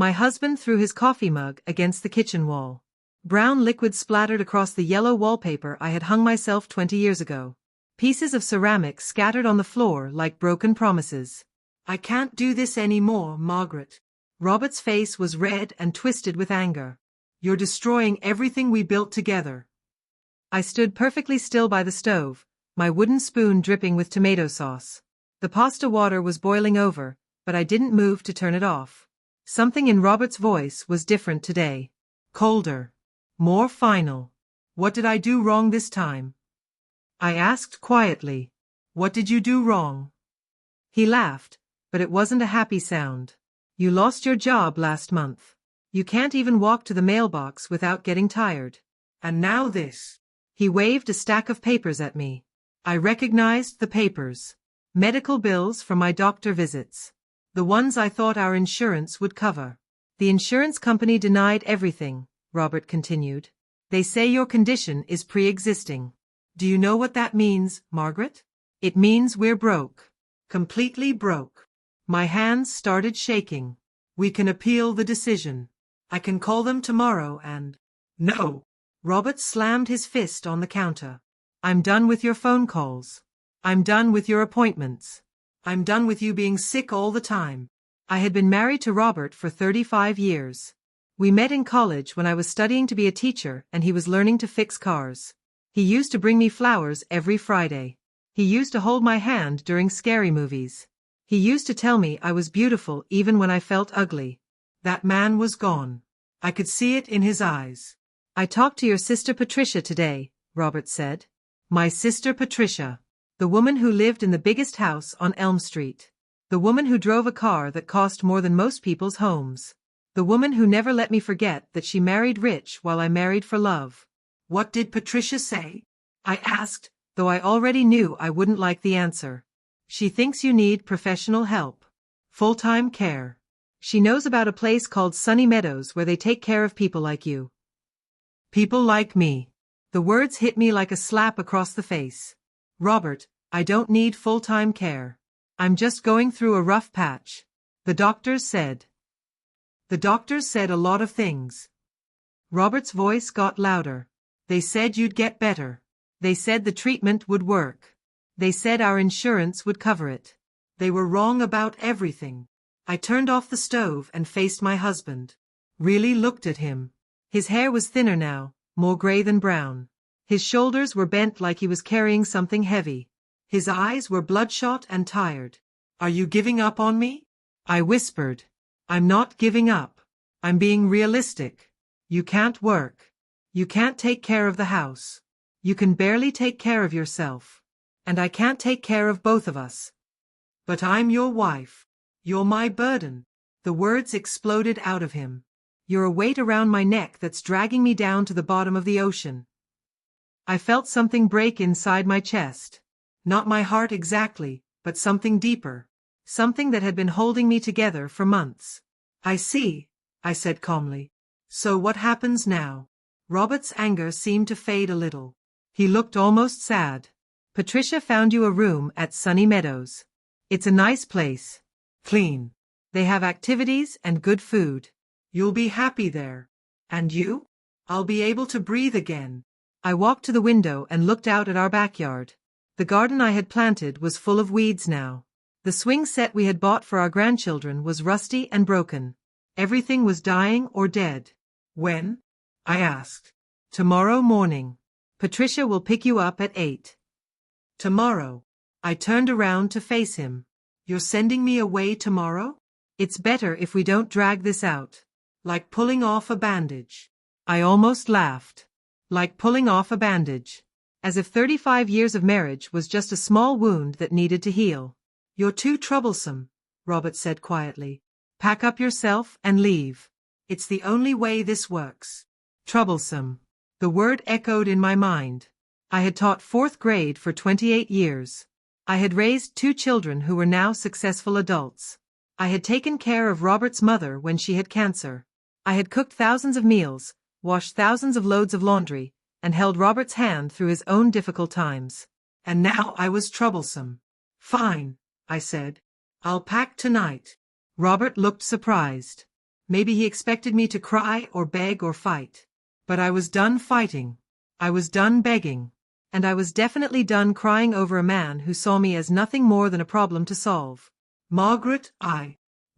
My husband threw his coffee mug against the kitchen wall. Brown liquid splattered across the yellow wallpaper I had hung myself 20 years ago. Pieces of ceramic scattered on the floor like broken promises. I can't do this anymore, Margaret. Robert's face was red and twisted with anger. You're destroying everything we built together. I stood perfectly still by the stove, my wooden spoon dripping with tomato sauce. The pasta water was boiling over, but I didn't move to turn it off. Something in Robert's voice was different today. Colder. More final. What did I do wrong this time? I asked quietly. What did you do wrong? He laughed, but it wasn't a happy sound. You lost your job last month. You can't even walk to the mailbox without getting tired. And now this. He waved a stack of papers at me. I recognized the papers. Medical bills from my doctor visits. The ones I thought our insurance would cover. The insurance company denied everything, Robert continued. They say your condition is pre-existing. Do you know what that means, Margaret? It means we're broke. Completely broke. My hands started shaking. We can appeal the decision. I can call them tomorrow and… No! Robert slammed his fist on the counter. I'm done with your phone calls. I'm done with your appointments. I'm done with you being sick all the time. I had been married to Robert for 35 years. We met in college when I was studying to be a teacher and he was learning to fix cars. He used to bring me flowers every Friday. He used to hold my hand during scary movies. He used to tell me I was beautiful even when I felt ugly. That man was gone. I could see it in his eyes. I talked to your sister Patricia today, Robert said. My sister Patricia. The woman who lived in the biggest house on Elm Street. The woman who drove a car that cost more than most people's homes. The woman who never let me forget that she married rich while I married for love. What did Patricia say? I asked, though I already knew I wouldn't like the answer. She thinks you need professional help. Full-time care. She knows about a place called Sunny Meadows where they take care of people like you. People like me. The words hit me like a slap across the face. Robert, I don't need full-time care. I'm just going through a rough patch. The doctors said. The doctors said a lot of things. Robert's voice got louder. They said you'd get better. They said the treatment would work. They said our insurance would cover it. They were wrong about everything. I turned off the stove and faced my husband. Really looked at him. His hair was thinner now, more gray than brown. His shoulders were bent like he was carrying something heavy. His eyes were bloodshot and tired. Are you giving up on me? I whispered. I'm not giving up. I'm being realistic. You can't work. You can't take care of the house. You can barely take care of yourself. And I can't take care of both of us. But I'm your wife. You're my burden. The words exploded out of him. You're a weight around my neck that's dragging me down to the bottom of the ocean. I felt something break inside my chest. Not my heart exactly, but something deeper. Something that had been holding me together for months. I see, I said calmly. So what happens now? Robert's anger seemed to fade a little. He looked almost sad. Patricia found you a room at Sunny Meadows. It's a nice place. Clean. They have activities and good food. You'll be happy there. And you? I'll be able to breathe again. I walked to the window and looked out at our backyard. The garden I had planted was full of weeds now. The swing set we had bought for our grandchildren was rusty and broken. Everything was dying or dead. When? I asked. Tomorrow morning. Patricia will pick you up at 8. Tomorrow. I turned around to face him. You're sending me away tomorrow? It's better if we don't drag this out. Like pulling off a bandage. I almost laughed. Like pulling off a bandage. As if 35 years of marriage was just a small wound that needed to heal. You're too troublesome, Robert said quietly. Pack up yourself and leave. It's the only way this works. Troublesome. The word echoed in my mind. I had taught 4th grade for 28 years. I had raised 2 children who were now successful adults. I had taken care of Robert's mother when she had cancer. I had cooked thousands of meals, washed thousands of loads of laundry, and held Robert's hand through his own difficult times. And now I was troublesome. Fine, I said. I'll pack tonight. Robert looked surprised. Maybe he expected me to cry or beg or fight. But I was done fighting. I was done begging. And I was definitely done crying over a man who saw me as nothing more than a problem to solve. Margaret,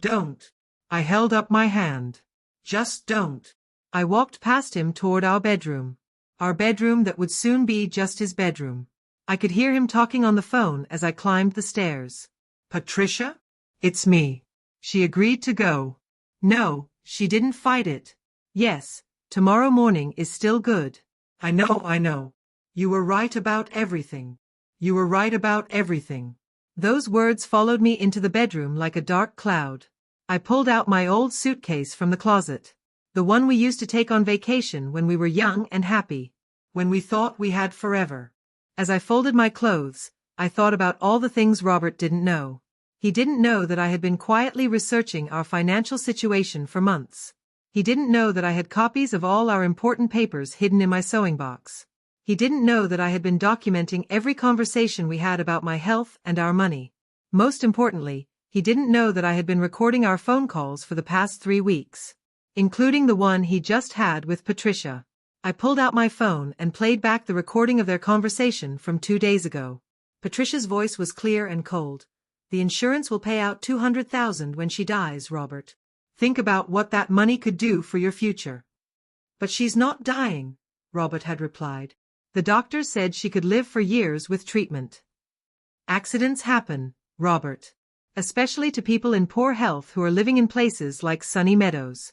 don't. I held up my hand. Just don't. I walked past him toward our bedroom. Our bedroom that would soon be just his bedroom. I could hear him talking on the phone as I climbed the stairs. Patricia? It's me. She agreed to go. No, she didn't fight it. Yes, tomorrow morning is still good. I know. You were right about everything. You were right about everything. Those words followed me into the bedroom like a dark cloud. I pulled out my old suitcase from the closet. The one we used to take on vacation when we were young and happy. When we thought we had forever. As I folded my clothes, I thought about all the things Robert didn't know. He didn't know that I had been quietly researching our financial situation for months. He didn't know that I had copies of all our important papers hidden in my sewing box. He didn't know that I had been documenting every conversation we had about my health and our money. Most importantly, he didn't know that I had been recording our phone calls for the past 3 weeks. Including the one he just had with Patricia. I pulled out my phone and played back the recording of their conversation from 2 days ago. Patricia's voice was clear and cold. The insurance will pay out $200,000 when she dies, Robert. Think about what that money could do for your future. But she's not dying, Robert had replied. The doctor said she could live for years with treatment. Accidents happen, Robert. Especially to people in poor health who are living in places like Sunny Meadows.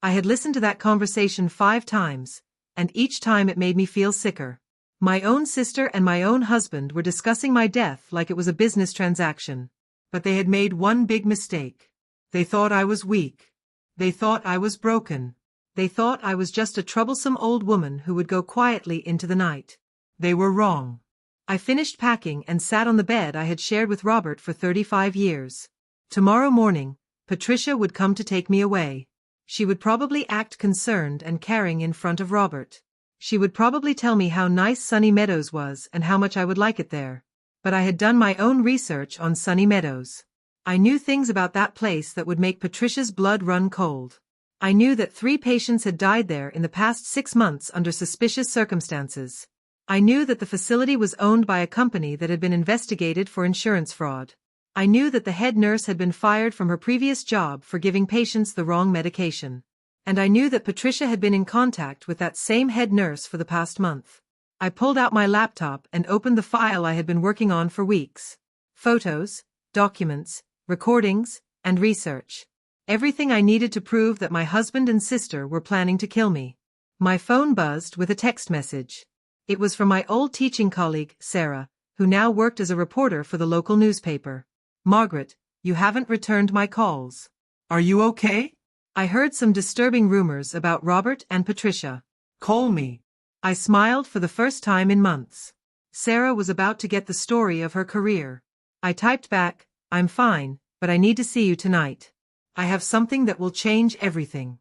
I had listened to that conversation 5 times, and each time it made me feel sicker. My own sister and my own husband were discussing my death like it was a business transaction. But they had made one big mistake. They thought I was weak. They thought I was broken. They thought I was just a troublesome old woman who would go quietly into the night. They were wrong. I finished packing and sat on the bed I had shared with Robert for 35 years. Tomorrow morning, Patricia would come to take me away. She would probably act concerned and caring in front of Robert. She would probably tell me how nice Sunny Meadows was and how much I would like it there. But I had done my own research on Sunny Meadows. I knew things about that place that would make Patricia's blood run cold. I knew that 3 patients had died there in the past 6 months under suspicious circumstances. I knew that the facility was owned by a company that had been investigated for insurance fraud. I knew that the head nurse had been fired from her previous job for giving patients the wrong medication. And I knew that Patricia had been in contact with that same head nurse for the past month. I pulled out my laptop and opened the file I had been working on for weeks. Photos, documents, recordings, and research. Everything I needed to prove that my husband and sister were planning to kill me. My phone buzzed with a text message. It was from my old teaching colleague, Sarah, who now worked as a reporter for the local newspaper. Margaret, you haven't returned my calls. Are you okay? I heard some disturbing rumors about Robert and Patricia. Call me. I smiled for the first time in months. Sarah was about to get the story of her career. I typed back, I'm fine, but I need to see you tonight. I have something that will change everything.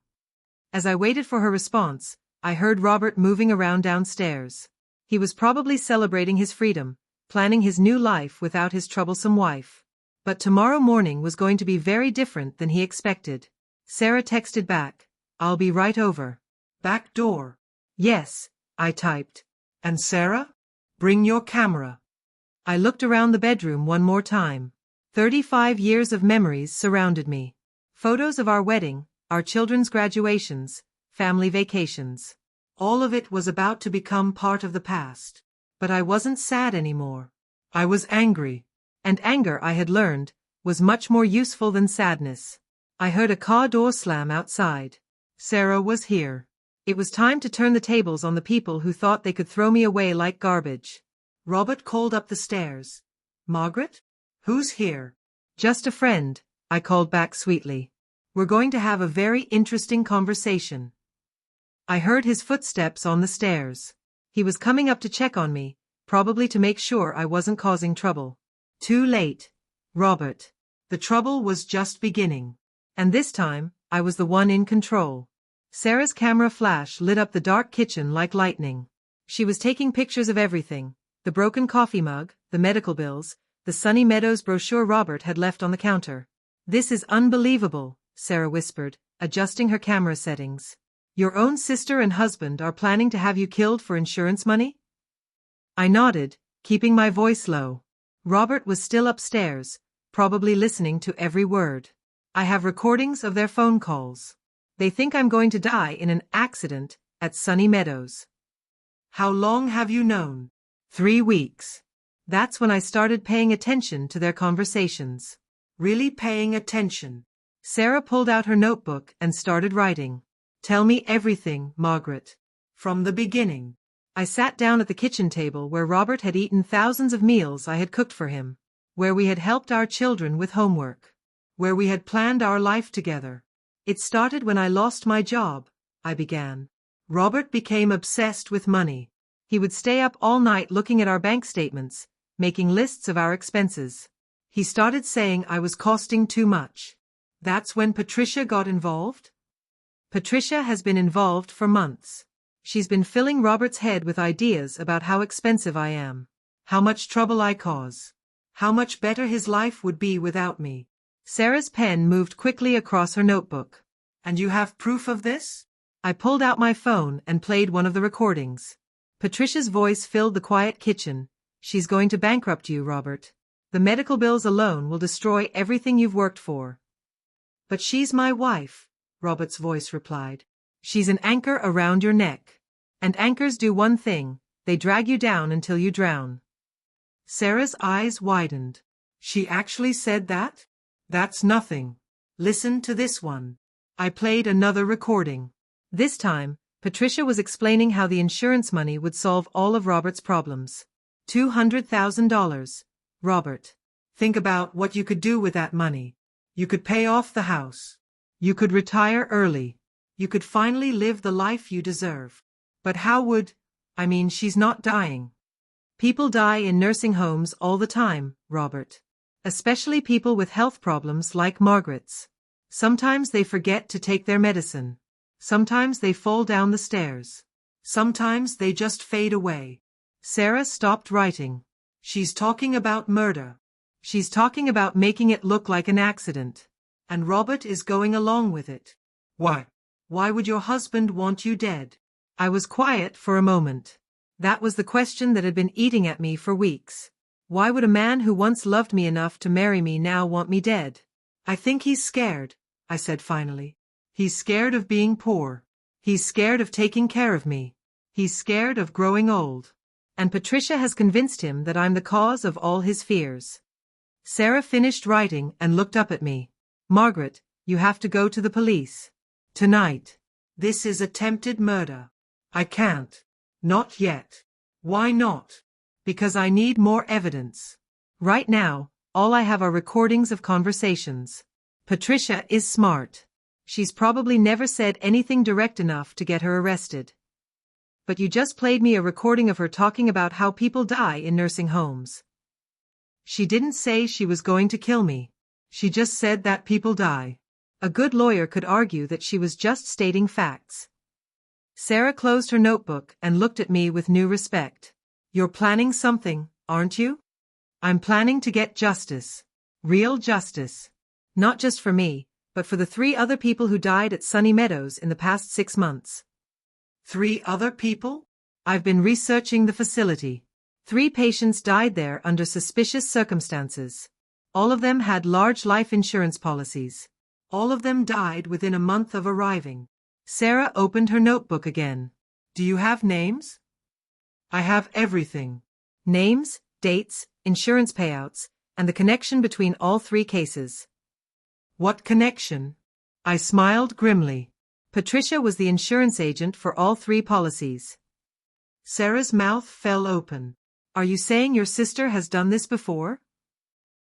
As I waited for her response, I heard Robert moving around downstairs. He was probably celebrating his freedom, planning his new life without his troublesome wife. But tomorrow morning was going to be very different than he expected. Sarah texted back, I'll be right over. Back door. Yes, I typed. And Sarah? Bring your camera. I looked around the bedroom one more time. 35 years of memories surrounded me. Photos of our wedding, our children's graduations, family vacations. All of it was about to become part of the past. But I wasn't sad anymore. I was angry. And anger, I had learned, was much more useful than sadness. I heard a car door slam outside. Sarah was here. It was time to turn the tables on the people who thought they could throw me away like garbage. Robert called up the stairs. Margaret? Who's here? Just a friend, I called back sweetly. We're going to have a very interesting conversation. I heard his footsteps on the stairs. He was coming up to check on me, probably to make sure I wasn't causing trouble. Too late, Robert. The trouble was just beginning. And this time, I was the one in control. Sarah's camera flash lit up the dark kitchen like lightning. She was taking pictures of everything, the broken coffee mug, the medical bills, the Sunny Meadows brochure Robert had left on the counter. This is unbelievable, Sarah whispered, adjusting her camera settings. Your own sister and husband are planning to have you killed for insurance money? I nodded, keeping my voice low. Robert was still upstairs, probably listening to every word. I have recordings of their phone calls. They think I'm going to die in an accident at Sunny Meadows. How long have you known? 3 weeks. That's when I started paying attention to their conversations. Really paying attention? Sarah pulled out her notebook and started writing. Tell me everything, Margaret. From the beginning. I sat down at the kitchen table where Robert had eaten thousands of meals I had cooked for him, where we had helped our children with homework, where we had planned our life together. It started when I lost my job, I began. Robert became obsessed with money. He would stay up all night looking at our bank statements, making lists of our expenses. He started saying I was costing too much. That's when Patricia got involved? Patricia has been involved for months. She's been filling Robert's head with ideas about how expensive I am, how much trouble I cause, how much better his life would be without me. Sarah's pen moved quickly across her notebook. And you have proof of this? I pulled out my phone and played one of the recordings. Patricia's voice filled the quiet kitchen. She's going to bankrupt you, Robert. The medical bills alone will destroy everything you've worked for. But she's my wife, Robert's voice replied. She's an anchor around your neck. And anchors do one thing, they drag you down until you drown. Sarah's eyes widened. She actually said that? That's nothing. Listen to this one. I played another recording. This time, Patricia was explaining how the insurance money would solve all of Robert's problems. $200,000. Robert. Think about what you could do with that money. You could pay off the house. You could retire early. You could finally live the life you deserve. But how would... she's not dying. People die in nursing homes all the time, Robert. Especially people with health problems like Margaret's. Sometimes they forget to take their medicine. Sometimes they fall down the stairs. Sometimes they just fade away. Sarah stopped writing. She's talking about murder. She's talking about making it look like an accident. And Robert is going along with it. Why? Why would your husband want you dead? I was quiet for a moment. That was the question that had been eating at me for weeks. Why would a man who once loved me enough to marry me now want me dead? I think he's scared, I said finally. He's scared of being poor. He's scared of taking care of me. He's scared of growing old. And Patricia has convinced him that I'm the cause of all his fears. Sarah finished writing and looked up at me. Margaret, you have to go to the police. Tonight. This is attempted murder. I can't. Not yet. Why not? Because I need more evidence. Right now, all I have are recordings of conversations. Patricia is smart. She's probably never said anything direct enough to get her arrested. But you just played me a recording of her talking about how people die in nursing homes. She didn't say she was going to kill me. She just said that people die. A good lawyer could argue that she was just stating facts. Sarah closed her notebook and looked at me with new respect. You're planning something, aren't you? I'm planning to get justice. Real justice. Not just for me, but for the 3 other people who died at Sunny Meadows in the past 6 months. 3 other people? I've been researching the facility. 3 patients died there under suspicious circumstances. All of them had large life insurance policies. All of them died within a month of arriving. Sarah opened her notebook again. Do you have names? I have everything. Names, dates, insurance payouts, and the connection between all 3 cases. What connection? I smiled grimly. Patricia was the insurance agent for all 3 policies. Sarah's mouth fell open. Are you saying your sister has done this before?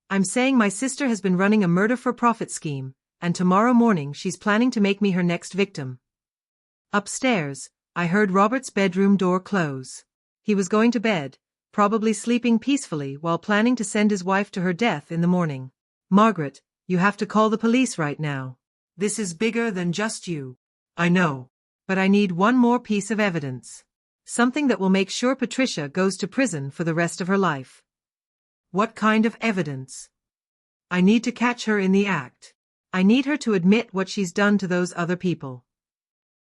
I'm saying my sister has been running a murder-for-profit scheme, and tomorrow morning she's planning to make me her next victim. Upstairs, I heard Robert's bedroom door close. He was going to bed, probably sleeping peacefully while planning to send his wife to her death in the morning. Margaret, you have to call the police right now. This is bigger than just you. I know. But I need one more piece of evidence. Something that will make sure Patricia goes to prison for the rest of her life. What kind of evidence? I need to catch her in the act. I need her to admit what she's done to those other people.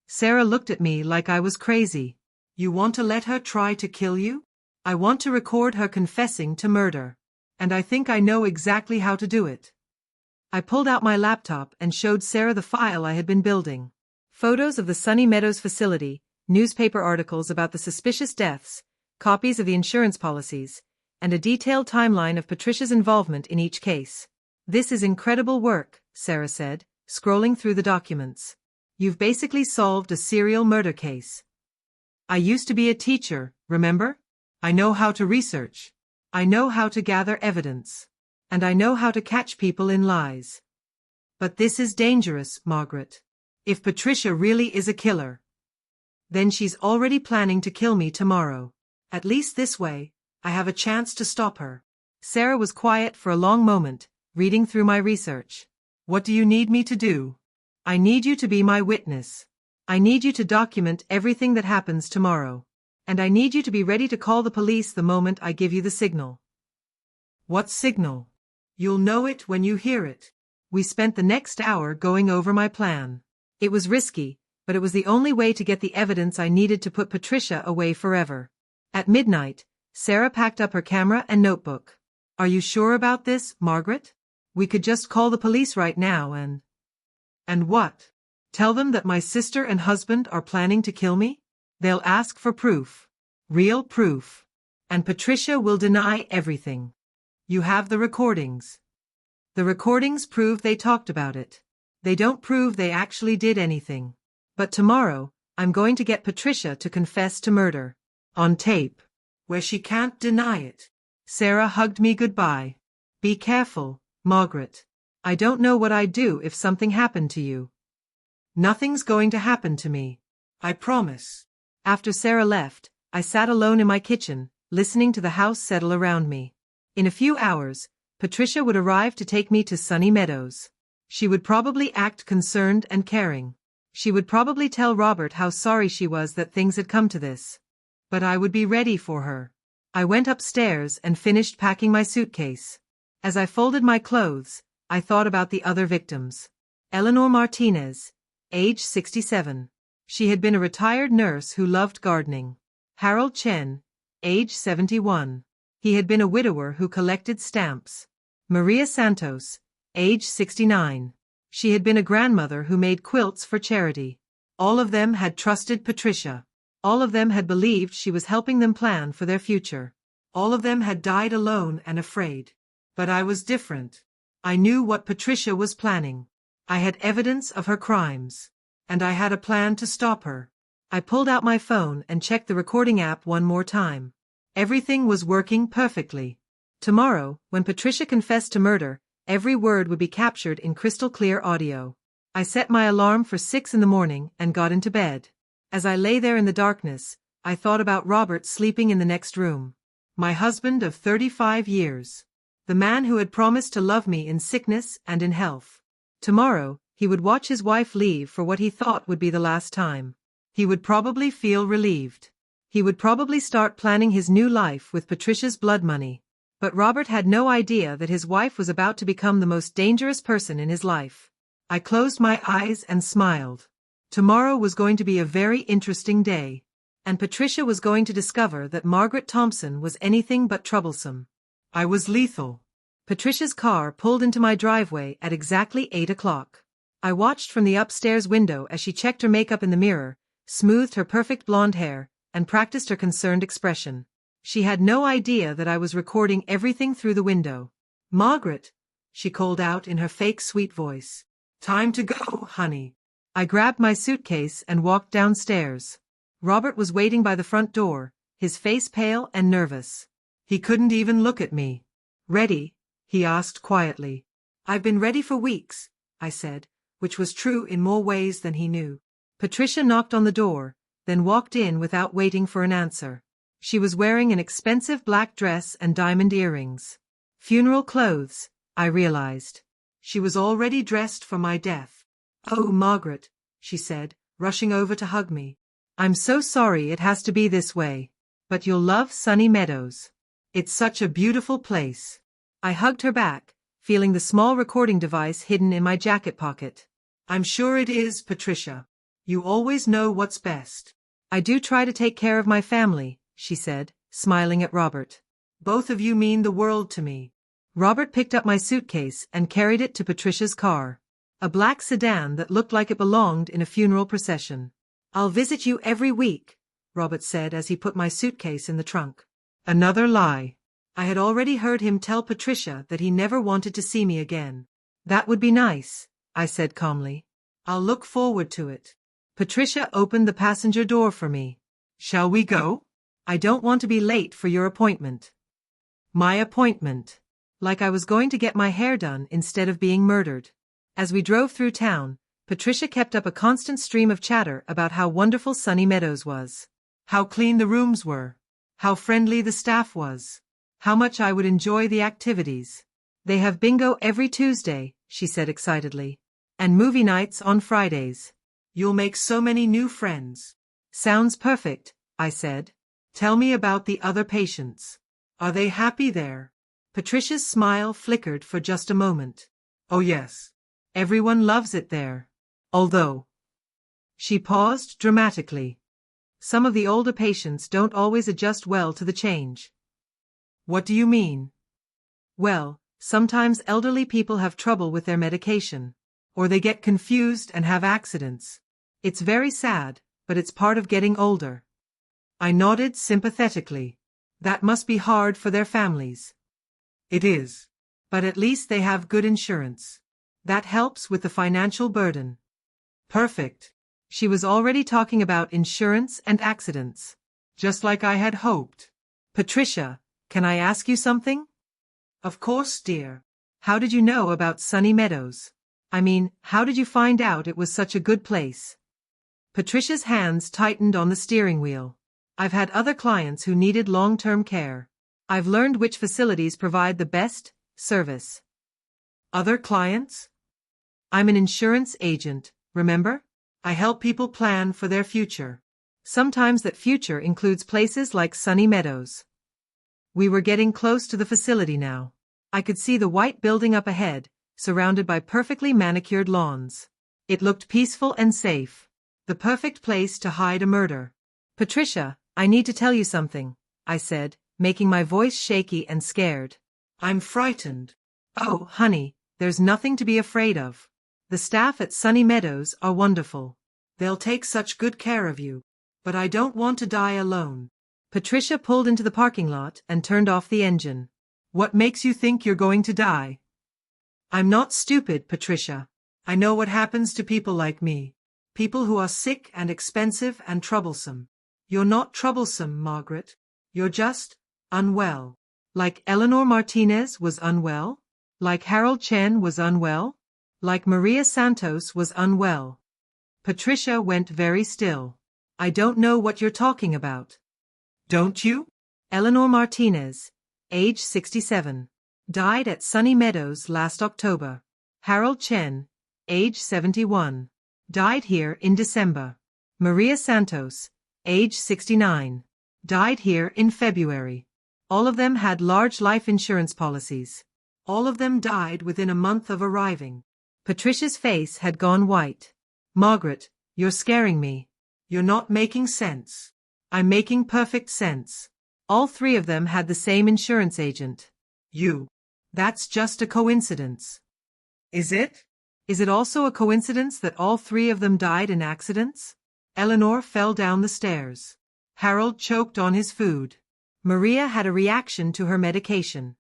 Sarah looked at me like I was crazy. You want to let her try to kill you? I want to record her confessing to murder. And I think I know exactly how to do it. I pulled out my laptop and showed Sarah the file I had been building. Photos of the Sunny Meadows facility, newspaper articles about the suspicious deaths, copies of the insurance policies, and a detailed timeline of Patricia's involvement in each case. This is incredible work, Sarah said, scrolling through the documents. You've basically solved a serial murder case. I used to be a teacher, remember? I know how to research. I know how to gather evidence. And I know how to catch people in lies. But this is dangerous, Margaret. If Patricia really is a killer, then she's already planning to kill me tomorrow. At least this way, I have a chance to stop her. Sarah was quiet for a long moment, reading through my research. What do you need me to do? I need you to be my witness. I need you to document everything that happens tomorrow. And I need you to be ready to call the police the moment I give you the signal. What signal? You'll know it when you hear it. We spent the next hour going over my plan. It was risky, but it was the only way to get the evidence I needed to put Patricia away forever. At midnight, Sarah packed up her camera and notebook. Are you sure about this, Margaret? We could just call the police right now and... And what? Tell them that my sister and husband are planning to kill me? They'll ask for proof. Real proof. And Patricia will deny everything. You have the recordings. The recordings prove they talked about it. They don't prove they actually did anything. But tomorrow, I'm going to get Patricia to confess to murder. On tape. Where she can't deny it. Sarah hugged me goodbye. Be careful, Margaret. I don't know what I'd do if something happened to you. Nothing's going to happen to me. I promise. After Sarah left, I sat alone in my kitchen, listening to the house settle around me. In a few hours, Patricia would arrive to take me to Sunny Meadows. She would probably act concerned and caring. She would probably tell Robert how sorry she was that things had come to this. But I would be ready for her. I went upstairs and finished packing my suitcase. As I folded my clothes, I thought about the other victims. Eleanor Martinez, age 67. She had been a retired nurse who loved gardening. Harold Chen, age 71. He had been a widower who collected stamps. Maria Santos, age 69. She had been a grandmother who made quilts for charity. All of them had trusted Patricia. All of them had believed she was helping them plan for their future. All of them had died alone and afraid. But I was different. I knew what Patricia was planning. I had evidence of her crimes. And I had a plan to stop her. I pulled out my phone and checked the recording app one more time. Everything was working perfectly. Tomorrow, when Patricia confessed to murder, every word would be captured in crystal-clear audio. I set my alarm for 6 a.m. and got into bed. As I lay there in the darkness, I thought about Robert sleeping in the next room. My husband of 35 years. The man who had promised to love me in sickness and in health. Tomorrow, he would watch his wife leave for what he thought would be the last time. He would probably feel relieved. He would probably start planning his new life with Patricia's blood money. But Robert had no idea that his wife was about to become the most dangerous person in his life. I closed my eyes and smiled. Tomorrow was going to be a very interesting day. And Patricia was going to discover that Margaret Thompson was anything but troublesome. I was lethal. Patricia's car pulled into my driveway at exactly 8 o'clock. I watched from the upstairs window as she checked her makeup in the mirror, smoothed her perfect blonde hair, and practiced her concerned expression. She had no idea that I was recording everything through the window. Margaret, she called out in her fake sweet voice. Time to go, honey. I grabbed my suitcase and walked downstairs. Robert was waiting by the front door, his face pale and nervous. He couldn't even look at me. Ready? He asked quietly. I've been ready for weeks, I said, which was true in more ways than he knew. Patricia knocked on the door, then walked in without waiting for an answer. She was wearing an expensive black dress and diamond earrings. Funeral clothes, I realized. She was already dressed for my death. Oh, Margaret, she said, rushing over to hug me. I'm so sorry it has to be this way. But you'll love Sunny Meadows. It's such a beautiful place. I hugged her back, feeling the small recording device hidden in my jacket pocket. I'm sure it is, Patricia. You always know what's best. I do try to take care of my family, she said, smiling at Robert. Both of you mean the world to me. Robert picked up my suitcase and carried it to Patricia's car. A black sedan that looked like it belonged in a funeral procession. I'll visit you every week, Robert said as he put my suitcase in the trunk. Another lie. I had already heard him tell Patricia that he never wanted to see me again. That would be nice, I said calmly. I'll look forward to it. Patricia opened the passenger door for me. Shall we go? I don't want to be late for your appointment. My appointment. Like I was going to get my hair done instead of being murdered. As we drove through town, Patricia kept up a constant stream of chatter about how wonderful Sunny Meadows was. How clean the rooms were. How friendly the staff was. How much I would enjoy the activities. They have bingo every Tuesday, she said excitedly. And movie nights on Fridays. You'll make so many new friends. Sounds perfect, I said. Tell me about the other patients. Are they happy there? Patricia's smile flickered for just a moment. Oh yes. Everyone loves it there. Although. She paused dramatically. Some of the older patients don't always adjust well to the change. What do you mean? Well, sometimes elderly people have trouble with their medication. Or they get confused and have accidents. It's very sad, but it's part of getting older. I nodded sympathetically. That must be hard for their families. It is. But at least they have good insurance. That helps with the financial burden. Perfect. She was already talking about insurance and accidents. Just like I had hoped. Patricia, can I ask you something? Of course, dear. How did you know about Sunny Meadows? I mean, how did you find out it was such a good place? Patricia's hands tightened on the steering wheel. I've had other clients who needed long-term care. I've learned which facilities provide the best service. Other clients? I'm an insurance agent, remember? I help people plan for their future. Sometimes that future includes places like Sunny Meadows. We were getting close to the facility now. I could see the white building up ahead, surrounded by perfectly manicured lawns. It looked peaceful and safe. The perfect place to hide a murder. Patricia, I need to tell you something, I said, making my voice shaky and scared. I'm frightened. Oh, honey, there's nothing to be afraid of. The staff at Sunny Meadows are wonderful. They'll take such good care of you. But I don't want to die alone. Patricia pulled into the parking lot and turned off the engine. What makes you think you're going to die? I'm not stupid, Patricia. I know what happens to people like me. People who are sick and expensive and troublesome. You're not troublesome, Margaret. You're just unwell. Like Eleanor Martinez was unwell? Like Harold Chen was unwell? Like Maria Santos was unwell? Patricia went very still. I don't know what you're talking about. Don't you? Eleanor Martinez, age 67, died at Sunny Meadows last October. Harold Chen, age 71, died here in December. Maria Santos, age 69, died here in February. All of them had large life insurance policies. All of them died within a month of arriving. Patricia's face had gone white. Margaret, you're scaring me. You're not making sense. I'm making perfect sense. All three of them had the same insurance agent. That's just a coincidence. Is it? Is it also a coincidence that all three of them died in accidents? Eleanor fell down the stairs. Harold choked on his food. Maria had a reaction to her medication.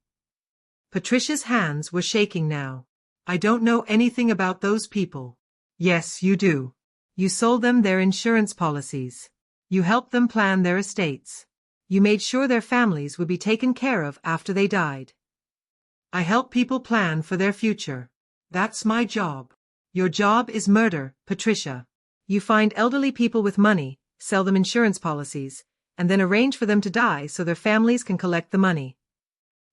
Patricia's hands were shaking now. I don't know anything about those people. Yes, you do. You sold them their insurance policies. You helped them plan their estates. You made sure their families would be taken care of after they died. I help people plan for their future. That's my job. Your job is murder, Patricia. You find elderly people with money, sell them insurance policies, and then arrange for them to die so their families can collect the money.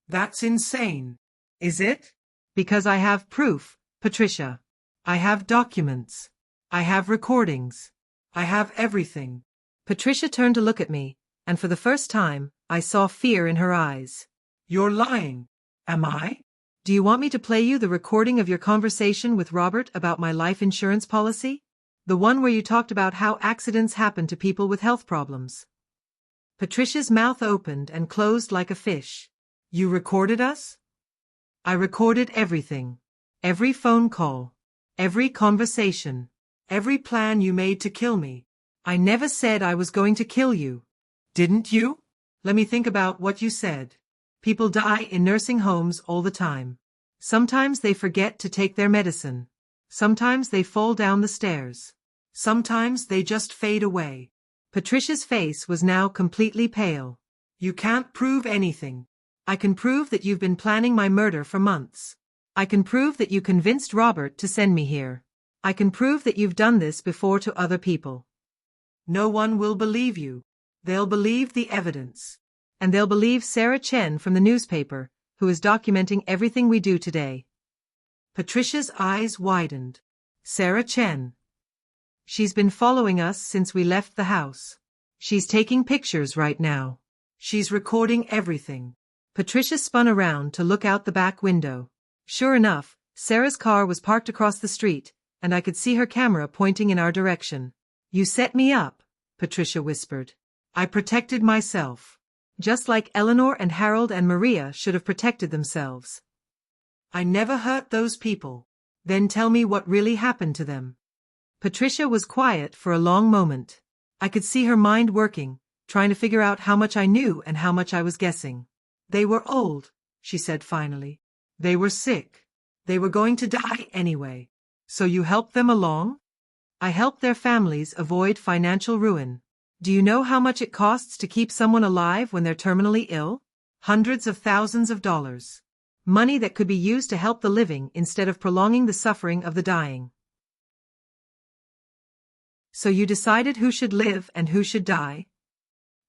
That's insane. Is it? Because I have proof, Patricia. I have documents. I have recordings. I have everything. Patricia turned to look at me, and for the first time, I saw fear in her eyes. You're lying. Am I? Do you want me to play you the recording of your conversation with Robert about my life insurance policy? The one where you talked about how accidents happen to people with health problems. Patricia's mouth opened and closed like a fish. You recorded us? I recorded everything. Every phone call. Every conversation. Every plan you made to kill me. I never said I was going to kill you. Didn't you? Let me think about what you said. People die in nursing homes all the time. Sometimes they forget to take their medicine. Sometimes they fall down the stairs. Sometimes they just fade away. Patricia's face was now completely pale. You can't prove anything. I can prove that you've been planning my murder for months. I can prove that you convinced Robert to send me here. I can prove that you've done this before to other people. No one will believe you. They'll believe the evidence. And they'll believe Sarah Chen from the newspaper, who is documenting everything we do today. Patricia's eyes widened. Sarah Chen. She's been following us since we left the house. She's taking pictures right now. She's recording everything. Patricia spun around to look out the back window. Sure enough, Sarah's car was parked across the street, and I could see her camera pointing in our direction. You set me up, Patricia whispered. I protected myself. Just like Eleanor and Harold and Maria should have protected themselves. I never hurt those people. Then tell me what really happened to them. Patricia was quiet for a long moment. I could see her mind working, trying to figure out how much I knew and how much I was guessing. They were old, she said finally. They were sick. They were going to die anyway. So you helped them along? I helped their families avoid financial ruin. Do you know how much it costs to keep someone alive when they're terminally ill? Hundreds of thousands of dollars. Money that could be used to help the living instead of prolonging the suffering of the dying. So you decided who should live and who should die?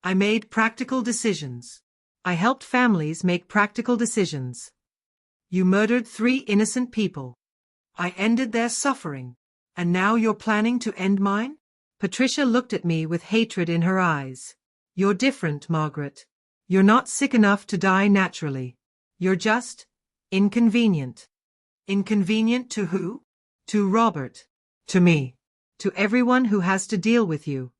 I made practical decisions. I helped families make practical decisions. You murdered 3 innocent people. I ended their suffering. And now you're planning to end mine? Patricia looked at me with hatred in her eyes. You're different, Margaret. You're not sick enough to die naturally. You're just inconvenient. Inconvenient to who? To Robert. To me. To everyone who has to deal with you.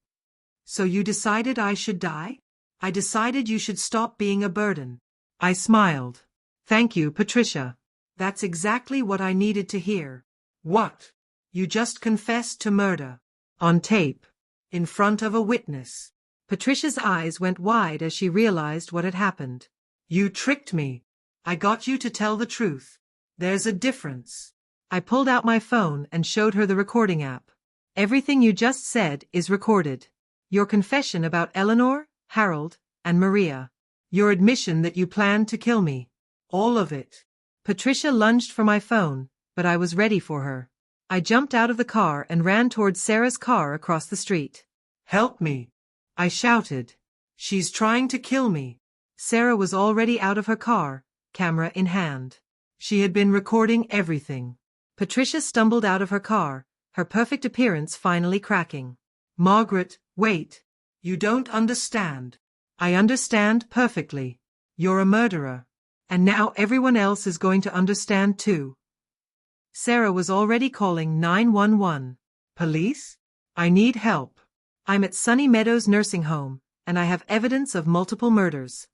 So you decided I should die? I decided you should stop being a burden. I smiled. Thank you, Patricia. That's exactly what I needed to hear. What? You just confessed to murder. On tape. In front of a witness. Patricia's eyes went wide as she realized what had happened. You tricked me. I got you to tell the truth. There's a difference. I pulled out my phone and showed her the recording app. Everything you just said is recorded. Your confession about Eleanor, Harold, and Maria. Your admission that you planned to kill me. All of it. Patricia lunged for my phone, but I was ready for her. I jumped out of the car and ran towards Sarah's car across the street. Help me! I shouted. She's trying to kill me. Sarah was already out of her car, camera in hand. She had been recording everything. Patricia stumbled out of her car, her perfect appearance finally cracking. Margaret, wait. You don't understand. I understand perfectly. You're a murderer. And now everyone else is going to understand too. Sarah was already calling 911. Police? I need help. I'm at Sunny Meadows nursing home, and I have evidence of multiple murders.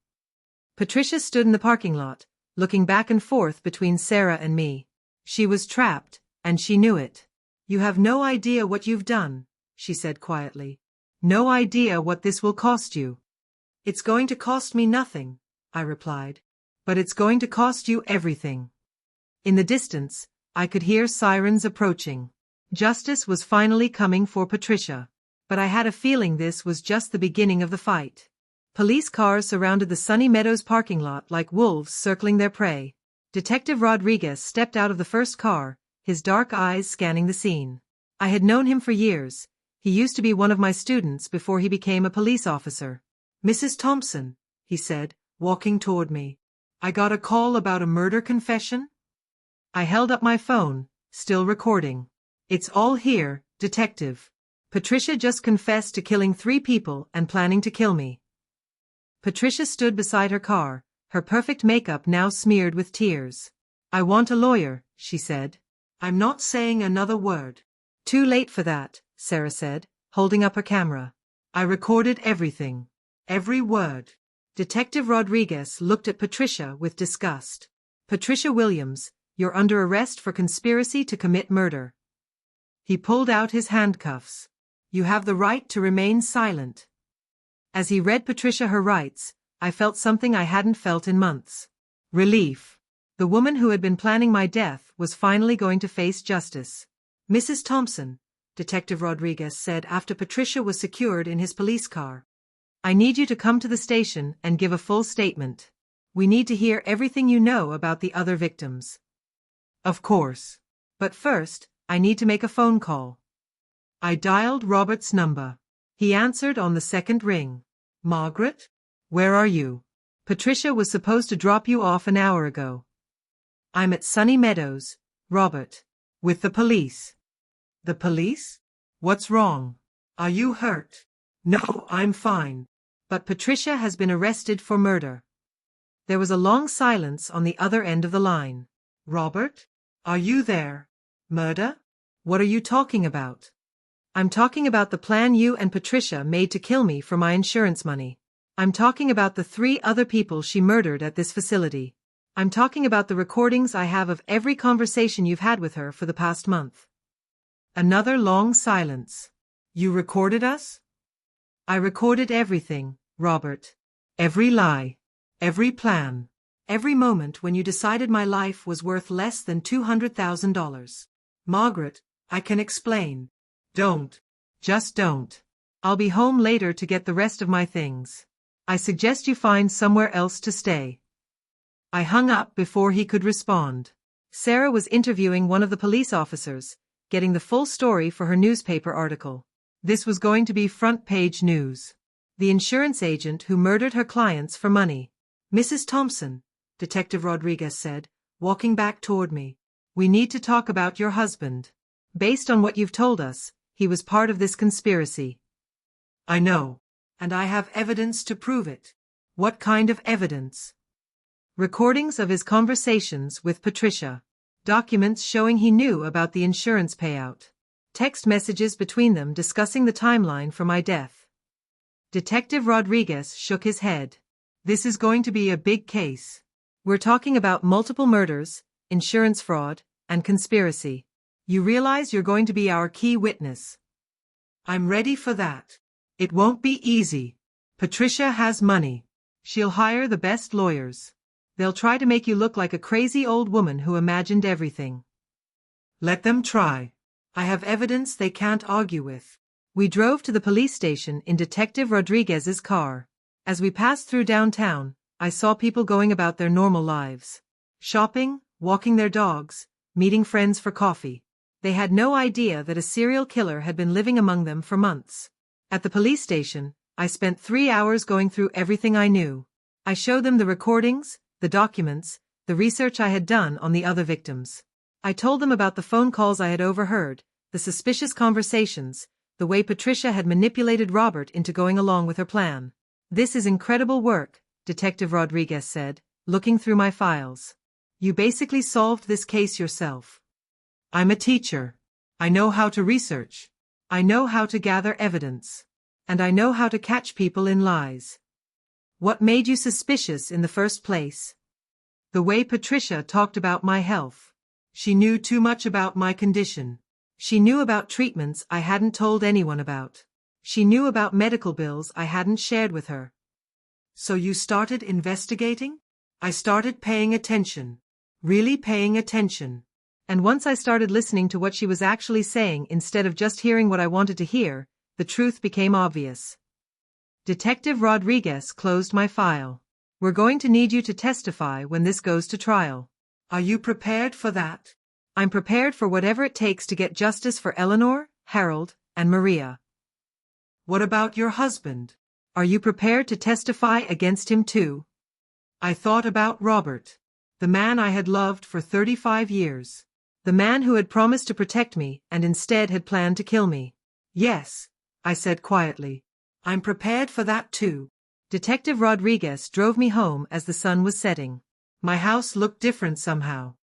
Patricia stood in the parking lot, looking back and forth between Sarah and me. She was trapped, and she knew it. You have no idea what you've done, she said quietly. No idea what this will cost you. It's going to cost me nothing, I replied. But it's going to cost you everything. In the distance, I could hear sirens approaching. Justice was finally coming for Patricia. But I had a feeling this was just the beginning of the fight. Police cars surrounded the Sunny Meadows parking lot like wolves circling their prey. Detective Rodriguez stepped out of the first car, his dark eyes scanning the scene. I had known him for years. He used to be one of my students before he became a police officer. Mrs. Thompson, he said, walking toward me. I got a call about a murder confession? I held up my phone, still recording. It's all here, detective. Patricia just confessed to killing 3 people and planning to kill me. Patricia stood beside her car, her perfect makeup now smeared with tears. I want a lawyer, she said. I'm not saying another word. Too late for that, Sarah said, holding up her camera. I recorded everything. Every word. Detective Rodriguez looked at Patricia with disgust. Patricia Williams, you're under arrest for conspiracy to commit murder. He pulled out his handcuffs. You have the right to remain silent. As he read Patricia her rights, I felt something I hadn't felt in months. Relief. The woman who had been planning my death was finally going to face justice. Mrs. Thompson, Detective Rodriguez said after Patricia was secured in his police car. I need you to come to the station and give a full statement. We need to hear everything you know about the other victims. Of course. But first, I need to make a phone call. I dialed Robert's number. He answered on the second ring. Margaret? Where are you? Patricia was supposed to drop you off an hour ago. I'm at Sunny Meadows, Robert. With the police. The police? What's wrong? Are you hurt? No, I'm fine. But Patricia has been arrested for murder. There was a long silence on the other end of the line. Robert? Are you there? Murder? What are you talking about? I'm talking about the plan you and Patricia made to kill me for my insurance money. I'm talking about the 3 other people she murdered at this facility. I'm talking about the recordings I have of every conversation you've had with her for the past month. Another long silence. You recorded us? I recorded everything, Robert. Every lie. Every plan. Every moment when you decided my life was worth less than $200,000. Margaret, I can explain. Don't. Just don't. I'll be home later to get the rest of my things. I suggest you find somewhere else to stay. I hung up before he could respond. Sarah was interviewing one of the police officers, getting the full story for her newspaper article. This was going to be front-page news. The insurance agent who murdered her clients for money. Mrs. Thompson, Detective Rodriguez said, walking back toward me. We need to talk about your husband. Based on what you've told us, he was part of this conspiracy. I know. And I have evidence to prove it. What kind of evidence? Recordings of his conversations with Patricia. Documents showing he knew about the insurance payout. Text messages between them discussing the timeline for my death. Detective Rodriguez shook his head. This is going to be a big case. We're talking about multiple murders, insurance fraud, and conspiracy. You realize you're going to be our key witness. I'm ready for that. It won't be easy. Patricia has money. She'll hire the best lawyers. They'll try to make you look like a crazy old woman who imagined everything. Let them try. I have evidence they can't argue with. We drove to the police station in Detective Rodriguez's car. As we passed through downtown, I saw people going about their normal lives. Shopping, walking their dogs, meeting friends for coffee. They had no idea that a serial killer had been living among them for months. At the police station, I spent 3 hours going through everything I knew. I showed them the recordings, the documents, the research I had done on the other victims. I told them about the phone calls I had overheard, the suspicious conversations, the way Patricia had manipulated Robert into going along with her plan. This is incredible work, Detective Rodriguez said, looking through my files. You basically solved this case yourself. I'm a teacher. I know how to research. I know how to gather evidence. And I know how to catch people in lies. What made you suspicious in the first place? The way Patricia talked about my health. She knew too much about my condition. She knew about treatments I hadn't told anyone about. She knew about medical bills I hadn't shared with her. So you started investigating? I started paying attention. Really paying attention. And once I started listening to what she was actually saying instead of just hearing what I wanted to hear, the truth became obvious. Detective Rodriguez closed my file. We're going to need you to testify when this goes to trial. Are you prepared for that? I'm prepared for whatever it takes to get justice for Eleanor, Harold, and Maria. What about your husband? Are you prepared to testify against him too? I thought about Robert, the man I had loved for 35 years. The man who had promised to protect me and instead had planned to kill me. Yes, I said quietly. I'm prepared for that too. Detective Rodriguez drove me home as the sun was setting. My house looked different somehow.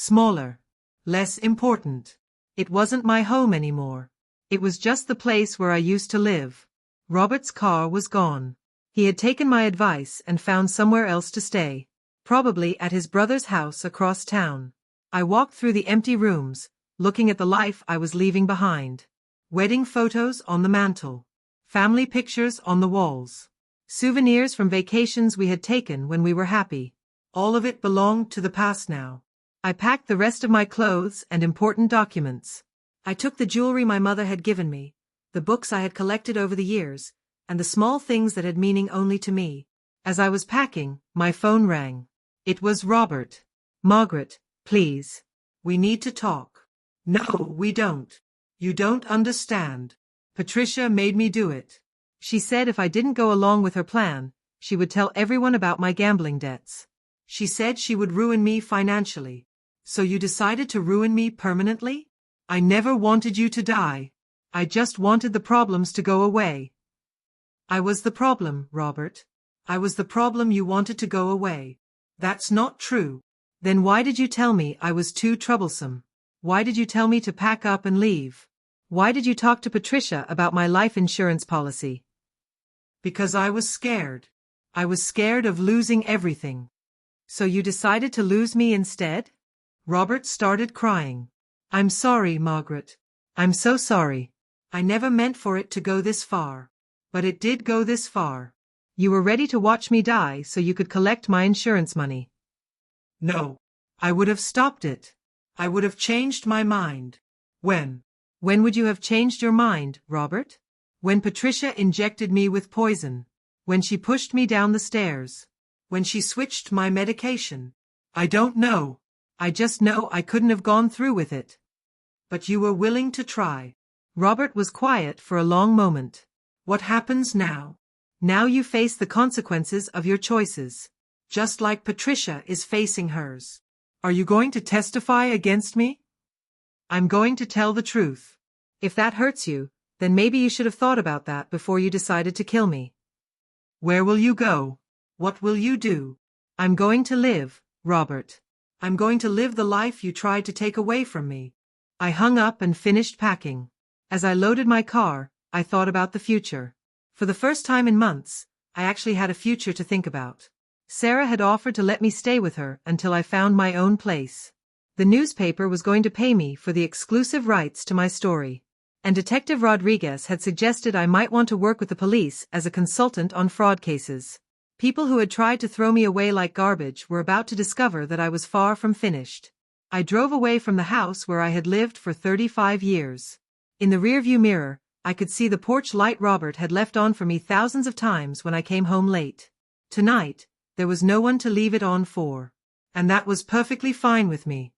Smaller. Less important. It wasn't my home anymore. It was just the place where I used to live. Robert's car was gone. He had taken my advice and found somewhere else to stay. Probably at his brother's house across town. I walked through the empty rooms, looking at the life I was leaving behind. Wedding photos on the mantel. Family pictures on the walls. Souvenirs from vacations we had taken when we were happy. All of it belonged to the past now. I packed the rest of my clothes and important documents. I took the jewelry my mother had given me, the books I had collected over the years, and the small things that had meaning only to me. As I was packing, my phone rang. It was Robert. Margaret, please. We need to talk. No, we don't. You don't understand. Patricia made me do it. She said if I didn't go along with her plan, she would tell everyone about my gambling debts. She said she would ruin me financially. So you decided to ruin me permanently? I never wanted you to die. I just wanted the problems to go away. I was the problem, Robert. I was the problem you wanted to go away. That's not true. Then why did you tell me I was too troublesome? Why did you tell me to pack up and leave? Why did you talk to Patricia about my life insurance policy? Because I was scared. I was scared of losing everything. So you decided to lose me instead? Robert started crying. I'm sorry, Margaret. I'm so sorry. I never meant for it to go this far. But it did go this far. You were ready to watch me die so you could collect my insurance money. No. I would have stopped it. I would have changed my mind. When? When would you have changed your mind, Robert? When Patricia injected me with poison. When she pushed me down the stairs. When she switched my medication. I don't know. I just know I couldn't have gone through with it. But you were willing to try. Robert was quiet for a long moment. What happens now? Now you face the consequences of your choices. Just like Patricia is facing hers. Are you going to testify against me? I'm going to tell the truth. If that hurts you, then maybe you should have thought about that before you decided to kill me. Where will you go? What will you do? I'm going to live, Robert. I'm going to live the life you tried to take away from me. I hung up and finished packing. As I loaded my car, I thought about the future. For the first time in months, I actually had a future to think about. Sarah had offered to let me stay with her until I found my own place. The newspaper was going to pay me for the exclusive rights to my story. And Detective Rodriguez had suggested I might want to work with the police as a consultant on fraud cases. People who had tried to throw me away like garbage were about to discover that I was far from finished. I drove away from the house where I had lived for 35 years. In the rearview mirror, I could see the porch light Robert had left on for me thousands of times when I came home late. Tonight, there was no one to leave it on for. And that was perfectly fine with me.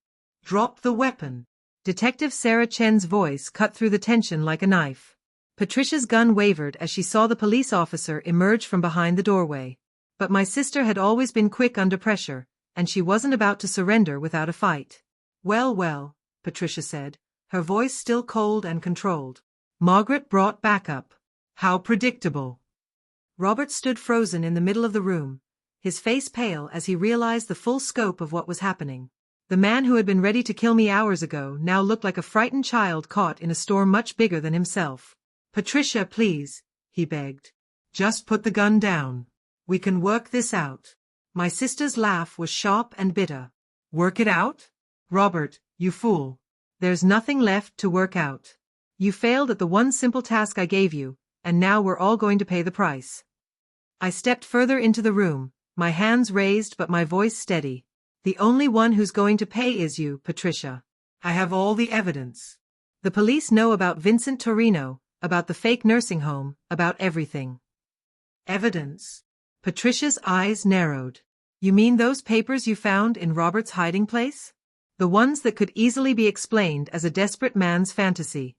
Drop the weapon. Detective Sarah Chen's voice cut through the tension like a knife. Patricia's gun wavered as she saw the police officer emerge from behind the doorway. But my sister had always been quick under pressure, and she wasn't about to surrender without a fight. Well, well, Patricia said, her voice still cold and controlled. Margaret brought backup. How predictable. Robert stood frozen in the middle of the room, his face pale as he realized the full scope of what was happening. The man who had been ready to kill me hours ago now looked like a frightened child caught in a storm much bigger than himself. Patricia, please, he begged. Just put the gun down. We can work this out. My sister's laugh was sharp and bitter. Work it out? Robert, you fool. There's nothing left to work out. You failed at the one simple task I gave you, and now we're all going to pay the price. I stepped further into the room, my hands raised but my voice steady. The only one who's going to pay is you, Patricia. I have all the evidence. The police know about Vincent Torino, about the fake nursing home, about everything. Evidence? Patricia's eyes narrowed. You mean those papers you found in Robert's hiding place? The ones that could easily be explained as a desperate man's fantasy.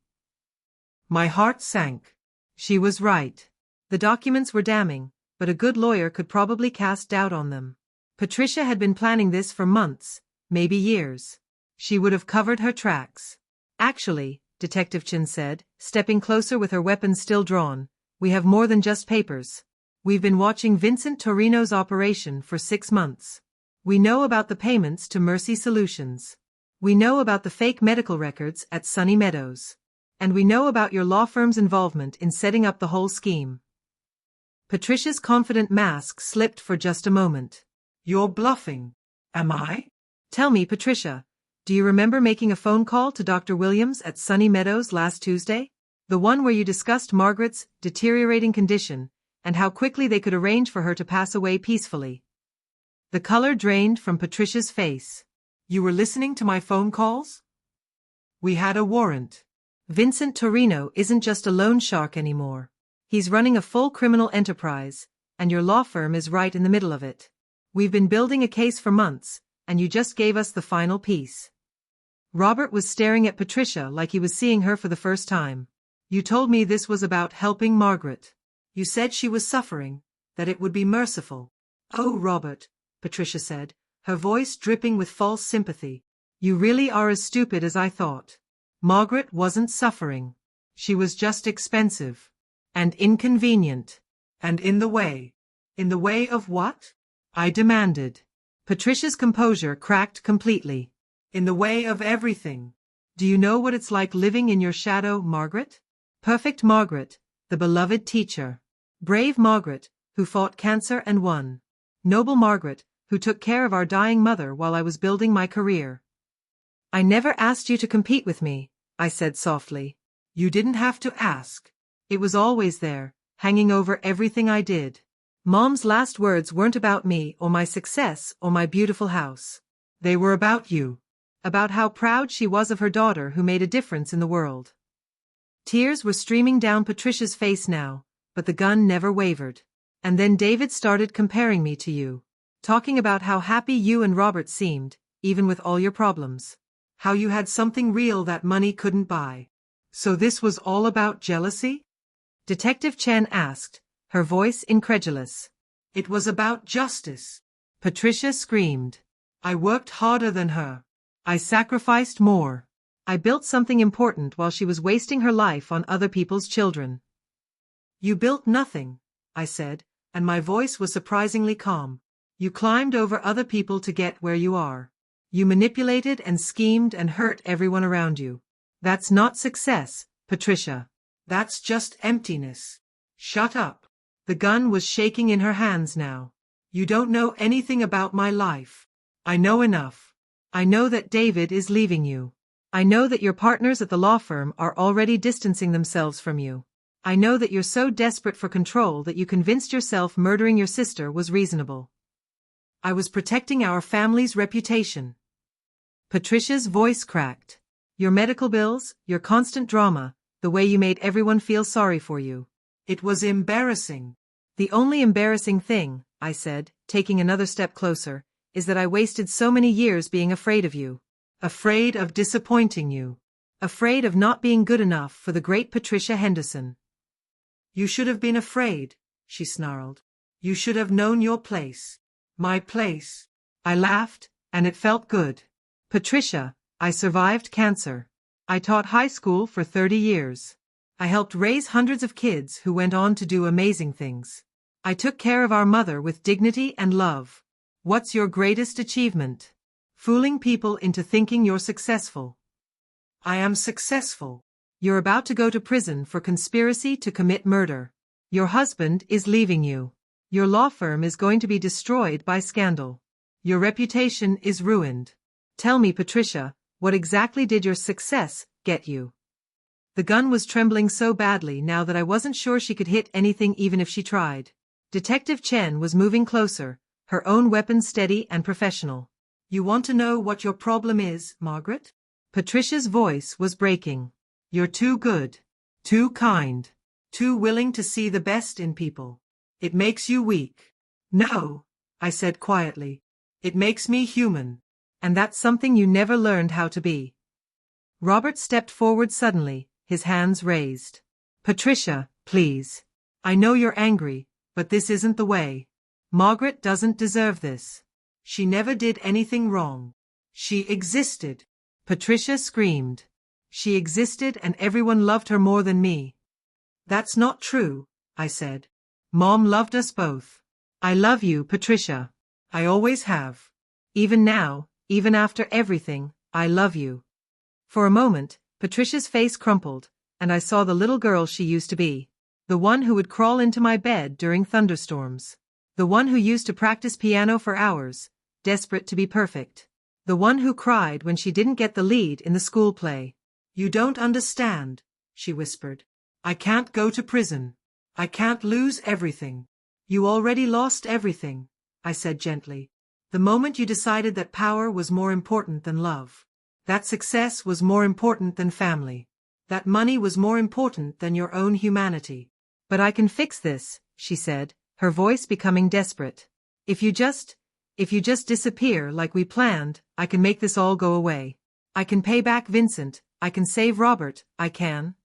My heart sank. She was right. The documents were damning, but a good lawyer could probably cast doubt on them. Patricia had been planning this for months, maybe years. She would have covered her tracks. Actually, Detective Chin said, stepping closer with her weapon still drawn, we have more than just papers. We've been watching Vincent Torino's operation for 6 months. We know about the payments to Mercy Solutions. We know about the fake medical records at Sunny Meadows. And we know about your law firm's involvement in setting up the whole scheme. Patricia's confident mask slipped for just a moment. You're bluffing. Am I? Tell me, Patricia, do you remember making a phone call to Dr. Williams at Sunny Meadows last Tuesday? The one where you discussed Margaret's deteriorating condition and how quickly they could arrange for her to pass away peacefully. The color drained from Patricia's face. You were listening to my phone calls? We had a warrant. Vincent Torino isn't just a loan shark anymore. He's running a full criminal enterprise, and your law firm is right in the middle of it. We've been building a case for months, and you just gave us the final piece. Robert was staring at Patricia like he was seeing her for the first time. You told me this was about helping Margaret. You said she was suffering, that it would be merciful. Oh, Robert, Patricia said, her voice dripping with false sympathy. You really are as stupid as I thought. Margaret wasn't suffering. She was just expensive. And inconvenient. And in the way. In the way of what? I demanded. Patricia's composure cracked completely. In the way of everything. Do you know what it's like living in your shadow, Margaret? Perfect Margaret, the beloved teacher. Brave Margaret, who fought cancer and won. Noble Margaret, who took care of our dying mother while I was building my career. I never asked you to compete with me, I said softly. You didn't have to ask. It was always there, hanging over everything I did. Mom's last words weren't about me or my success or my beautiful house. They were about you. About how proud she was of her daughter who made a difference in the world. Tears were streaming down Patricia's face now, but the gun never wavered. And then David started comparing me to you. Talking about how happy you and Robert seemed, even with all your problems. How you had something real that money couldn't buy. So this was all about jealousy? Detective Chen asked, her voice incredulous. It was about justice. Patricia screamed. I worked harder than her. I sacrificed more. I built something important while she was wasting her life on other people's children. You built nothing, I said, and my voice was surprisingly calm. You climbed over other people to get where you are. You manipulated and schemed and hurt everyone around you. That's not success, Patricia. That's just emptiness. Shut up. The gun was shaking in her hands now. You don't know anything about my life. I know enough. I know that David is leaving you. I know that your partners at the law firm are already distancing themselves from you. I know that you're so desperate for control that you convinced yourself murdering your sister was reasonable. I was protecting our family's reputation. Patricia's voice cracked. Your medical bills, your constant drama, the way you made everyone feel sorry for you. It was embarrassing. The only embarrassing thing, I said, taking another step closer, is that I wasted so many years being afraid of you. Afraid of disappointing you. Afraid of not being good enough for the great Patricia Henderson. You should have been afraid, she snarled. You should have known your place. My place. I laughed, and it felt good. Patricia, I survived cancer. I taught high school for 30 years. I helped raise hundreds of kids who went on to do amazing things. I took care of our mother with dignity and love. What's your greatest achievement? Fooling people into thinking you're successful. I am successful. You're about to go to prison for conspiracy to commit murder. Your husband is leaving you. Your law firm is going to be destroyed by scandal. Your reputation is ruined. Tell me, Patricia, what exactly did your success get you? The gun was trembling so badly now that I wasn't sure she could hit anything even if she tried. Detective Chen was moving closer, her own weapon steady and professional. You want to know what your problem is, Margaret? Patricia's voice was breaking. You're too good, too kind, too willing to see the best in people. It makes you weak. No, I said quietly. It makes me human. And that's something you never learned how to be. Robert stepped forward suddenly, his hands raised. Patricia, please. I know you're angry, but this isn't the way. Margaret doesn't deserve this. She never did anything wrong. She existed. Patricia screamed. She existed and everyone loved her more than me. That's not true, I said. Mom loved us both. I love you, Patricia. I always have. Even now, even after everything, I love you. For a moment, Patricia's face crumpled, and I saw the little girl she used to be. The one who would crawl into my bed during thunderstorms. The one who used to practice piano for hours, desperate to be perfect. The one who cried when she didn't get the lead in the school play. You don't understand, she whispered. I can't go to prison. I can't lose everything. You already lost everything, I said gently. The moment you decided that power was more important than love. That success was more important than family. That money was more important than your own humanity. But I can fix this, she said, her voice becoming desperate. If you just disappear like we planned, I can make this all go away. I can pay back Vincent, I can save Robert, I can.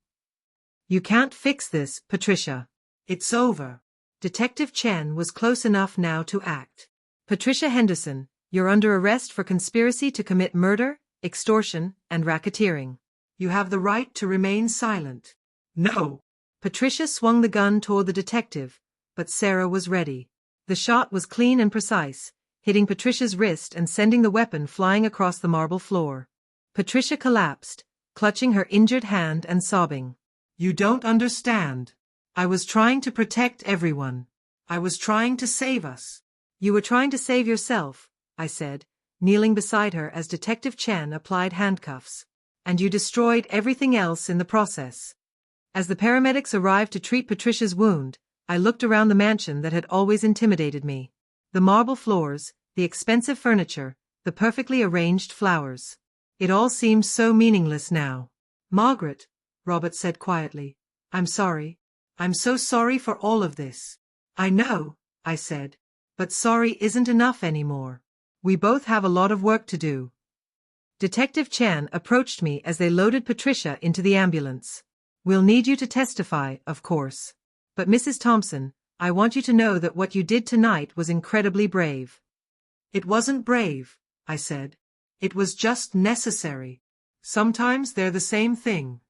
You can't fix this, Patricia. It's over. Detective Chen was close enough now to act. Patricia Henderson, you're under arrest for conspiracy to commit murder, extortion, and racketeering. You have the right to remain silent. No. Patricia swung the gun toward the detective, but Sarah was ready. The shot was clean and precise, hitting Patricia's wrist and sending the weapon flying across the marble floor. Patricia collapsed, clutching her injured hand and sobbing. You don't understand. I was trying to protect everyone. I was trying to save us. You were trying to save yourself, I said, kneeling beside her as Detective Chen applied handcuffs. And you destroyed everything else in the process. As the paramedics arrived to treat Patricia's wound, I looked around the mansion that had always intimidated me. The marble floors, the expensive furniture, the perfectly arranged flowers. It all seemed so meaningless now. Margaret, Robert said quietly, I'm sorry. I'm so sorry for all of this. I know, I said, but sorry isn't enough anymore. We both have a lot of work to do. Detective Chen approached me as they loaded Patricia into the ambulance. We'll need you to testify, of course. But Mrs. Thompson, I want you to know that what you did tonight was incredibly brave. It wasn't brave, I said. It was just necessary. Sometimes they're the same thing.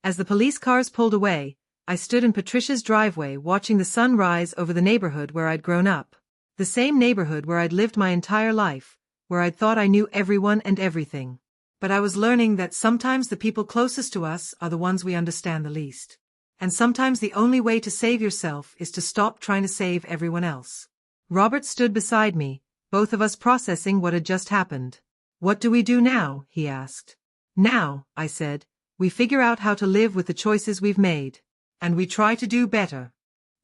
As the police cars pulled away, I stood in Patricia's driveway watching the sun rise over the neighborhood where I'd grown up. The same neighborhood where I'd lived my entire life, where I'd thought I knew everyone and everything. But I was learning that sometimes the people closest to us are the ones we understand the least. And sometimes the only way to save yourself is to stop trying to save everyone else. Robert stood beside me, both of us processing what had just happened. What do we do now? He asked. Now, I said, we figure out how to live with the choices we've made. And we try to do better.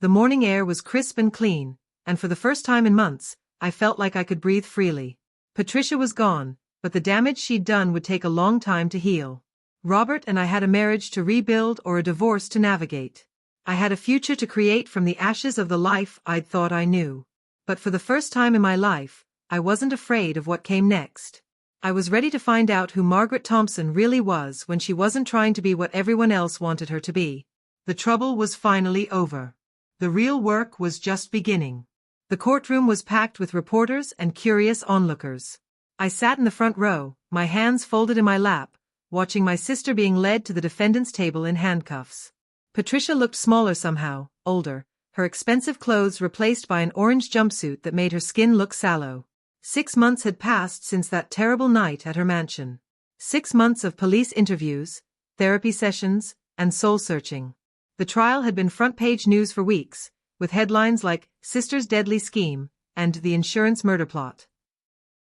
The morning air was crisp and clean, and for the first time in months, I felt like I could breathe freely. Patricia was gone, but the damage she'd done would take a long time to heal. Robert and I had a marriage to rebuild or a divorce to navigate. I had a future to create from the ashes of the life I'd thought I knew. But for the first time in my life, I wasn't afraid of what came next. I was ready to find out who Margaret Thompson really was when she wasn't trying to be what everyone else wanted her to be. The trouble was finally over. The real work was just beginning. The courtroom was packed with reporters and curious onlookers. I sat in the front row, my hands folded in my lap, watching my sister being led to the defendant's table in handcuffs. Patricia looked smaller somehow, older, her expensive clothes replaced by an orange jumpsuit that made her skin look sallow. 6 months had passed since that terrible night at her mansion. 6 months of police interviews, therapy sessions, and soul-searching. The trial had been front-page news for weeks, with headlines like "Sister's Deadly Scheme" and "The Insurance Murder Plot."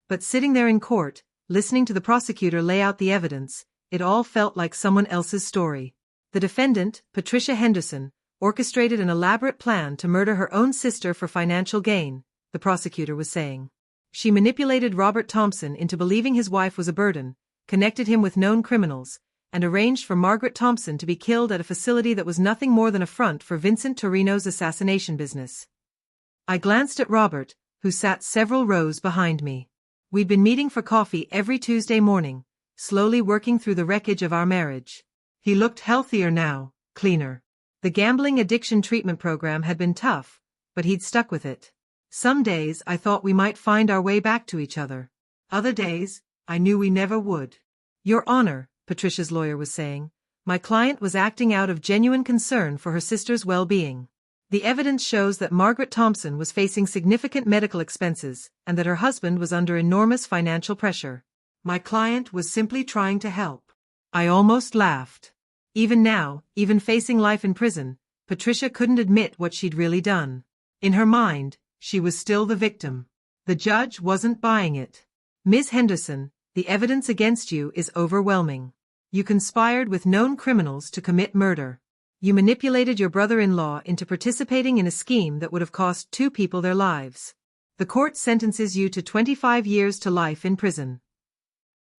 But sitting there in court, listening to the prosecutor lay out the evidence, it all felt like someone else's story. The defendant, Patricia Henderson, orchestrated an elaborate plan to murder her own sister for financial gain, the prosecutor was saying. She manipulated Robert Thompson into believing his wife was a burden, connected him with known criminals, and arranged for Margaret Thompson to be killed at a facility that was nothing more than a front for Vincent Torino's assassination business. I glanced at Robert, who sat several rows behind me. We'd been meeting for coffee every Tuesday morning, slowly working through the wreckage of our marriage. He looked healthier now, cleaner. The gambling addiction treatment program had been tough, but he'd stuck with it. Some days I thought we might find our way back to each other. Other days, I knew we never would. Your Honor, Patricia's lawyer was saying, my client was acting out of genuine concern for her sister's well-being. The evidence shows that Margaret Thompson was facing significant medical expenses and that her husband was under enormous financial pressure. My client was simply trying to help. I almost laughed. Even now, even facing life in prison, Patricia couldn't admit what she'd really done. In her mind, she was still the victim. The judge wasn't buying it. Ms. Henderson, the evidence against you is overwhelming. You conspired with known criminals to commit murder. You manipulated your brother-in-law into participating in a scheme that would have cost 2 people their lives. The court sentences you to 25 years to life in prison.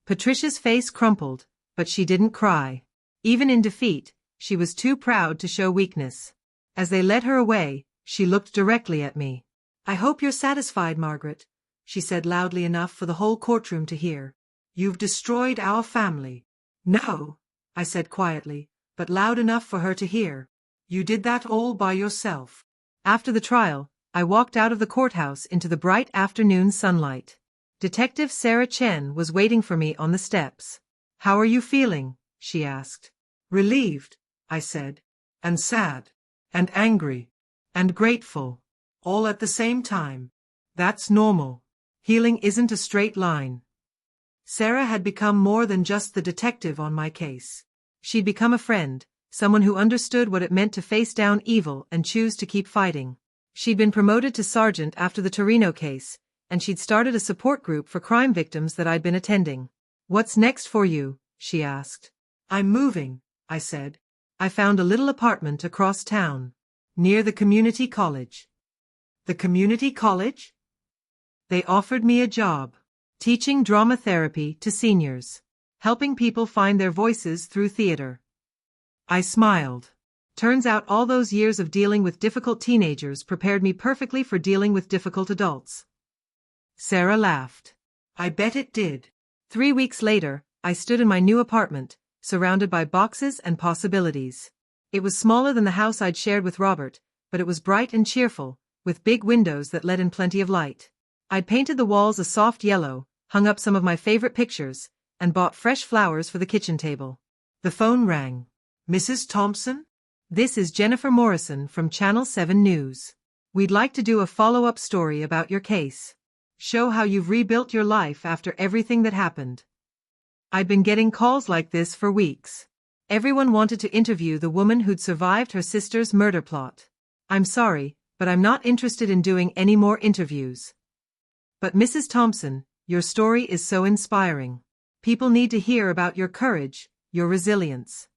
Patricia's face crumpled, but she didn't cry. Even in defeat, she was too proud to show weakness. As they led her away, she looked directly at me. "I hope you're satisfied, Margaret," she said loudly enough for the whole courtroom to hear. "You've destroyed our family." "No," I said quietly, but loud enough for her to hear. "You did that all by yourself." After the trial, I walked out of the courthouse into the bright afternoon sunlight. Detective Sarah Chen was waiting for me on the steps. "How are you feeling?" she asked. "Relieved," I said. "And sad. And angry. And grateful. All at the same time. That's normal. Healing isn't a straight line." Sarah had become more than just the detective on my case. She'd become a friend, someone who understood what it meant to face down evil and choose to keep fighting. She'd been promoted to sergeant after the Torino case, and she'd started a support group for crime victims that I'd been attending. "What's next for you?" she asked. "I'm moving," I said. "I found a little apartment across town, near the community college." "The community college?" "They offered me a job, teaching drama therapy to seniors, helping people find their voices through theater." I smiled. Turns out all those years of dealing with difficult teenagers prepared me perfectly for dealing with difficult adults. Sarah laughed. "I bet it did." 3 weeks later, I stood in my new apartment, surrounded by boxes and possibilities. It was smaller than the house I'd shared with Robert, but it was bright and cheerful, with big windows that let in plenty of light. I'd painted the walls a soft yellow, hung up some of my favorite pictures, and bought fresh flowers for the kitchen table. The phone rang. "Mrs. Thompson? This is Jennifer Morrison from Channel 7 News. We'd like to do a follow-up story about your case. Show how you've rebuilt your life after everything that happened." I'd been getting calls like this for weeks. Everyone wanted to interview the woman who'd survived her sister's murder plot. "I'm sorry, but I'm not interested in doing any more interviews." "But Mrs. Thompson, your story is so inspiring. People need to hear about your courage, your resilience."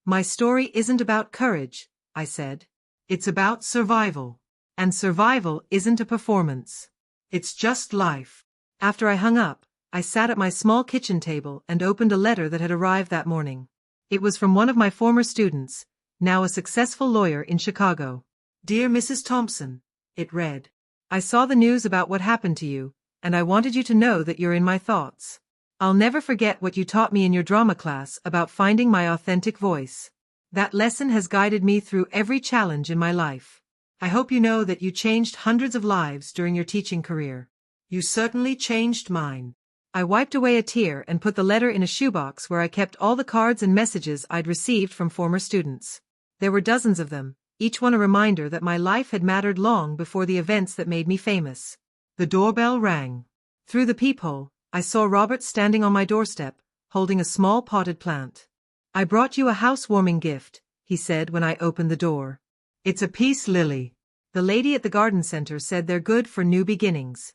"My story isn't about courage," I said. "It's about survival. And survival isn't a performance. It's just life." After I hung up, I sat at my small kitchen table and opened a letter that had arrived that morning. It was from one of my former students, now a successful lawyer in Chicago. "Dear Mrs. Thompson," it read. "I saw the news about what happened to you, and I wanted you to know that you're in my thoughts. I'll never forget what you taught me in your drama class about finding my authentic voice. That lesson has guided me through every challenge in my life. I hope you know that you changed hundreds of lives during your teaching career. You certainly changed mine." I wiped away a tear and put the letter in a shoebox where I kept all the cards and messages I'd received from former students. There were dozens of them, each one a reminder that my life had mattered long before the events that made me famous. The doorbell rang. Through the peephole, I saw Robert standing on my doorstep, holding a small potted plant. "I brought you a housewarming gift," he said when I opened the door. "It's a peace lily. The lady at the garden center said they're good for new beginnings."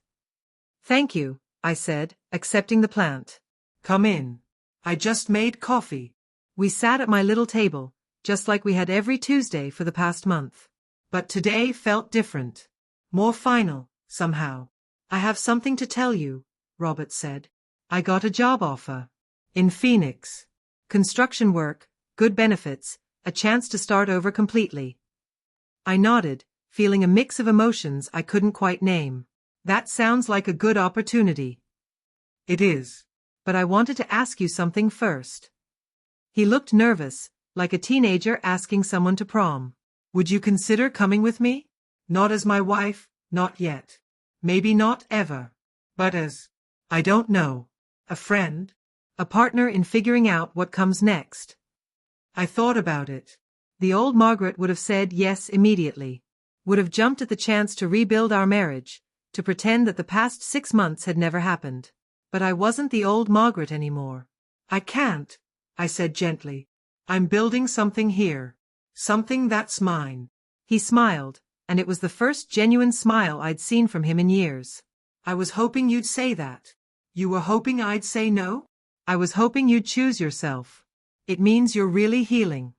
"Thank you," I said, accepting the plant. "Come in. I just made coffee." We sat at my little table, just like we had every Tuesday for the past month. But today felt different. More final, somehow. "I have something to tell you," Robert said. "I got a job offer. In Phoenix. Construction work, good benefits, a chance to start over completely." I nodded, feeling a mix of emotions I couldn't quite name. "That sounds like a good opportunity." "It is. But I wanted to ask you something first." He looked nervous, like a teenager asking someone to prom. "Would you consider coming with me? Not as my wife, not yet. Maybe not ever. But as, I don't know, a friend? A partner in figuring out what comes next." I thought about it. The old Margaret would have said yes immediately. Would have jumped at the chance to rebuild our marriage, to pretend that the past 6 months had never happened. But I wasn't the old Margaret anymore. I can't, I said gently. I'm building something here. Something that's mine. He smiled, and it was the first genuine smile I'd seen from him in years. I was hoping you'd say that. You were hoping I'd say no? I was hoping you'd choose yourself. It means you're really healing.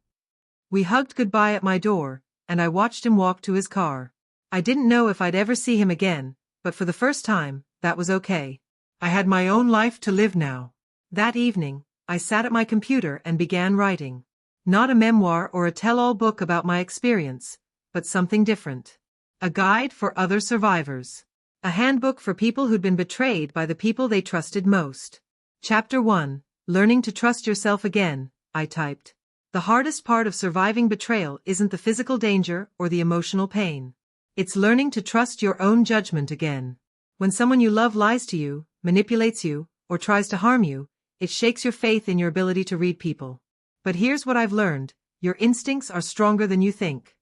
We hugged goodbye at my door, and I watched him walk to his car. I didn't know if I'd ever see him again, but for the first time, that was okay. I had my own life to live now. That evening, I sat at my computer and began writing. Not a memoir or a tell-all book about my experience, but something different. A guide for other survivors. A handbook for people who'd been betrayed by the people they trusted most. Chapter 1, Learning to Trust Yourself Again, I typed. The hardest part of surviving betrayal isn't the physical danger or the emotional pain. It's learning to trust your own judgment again. When someone you love lies to you, manipulates you, or tries to harm you, it shakes your faith in your ability to read people. But here's what I've learned: your instincts are stronger than you think.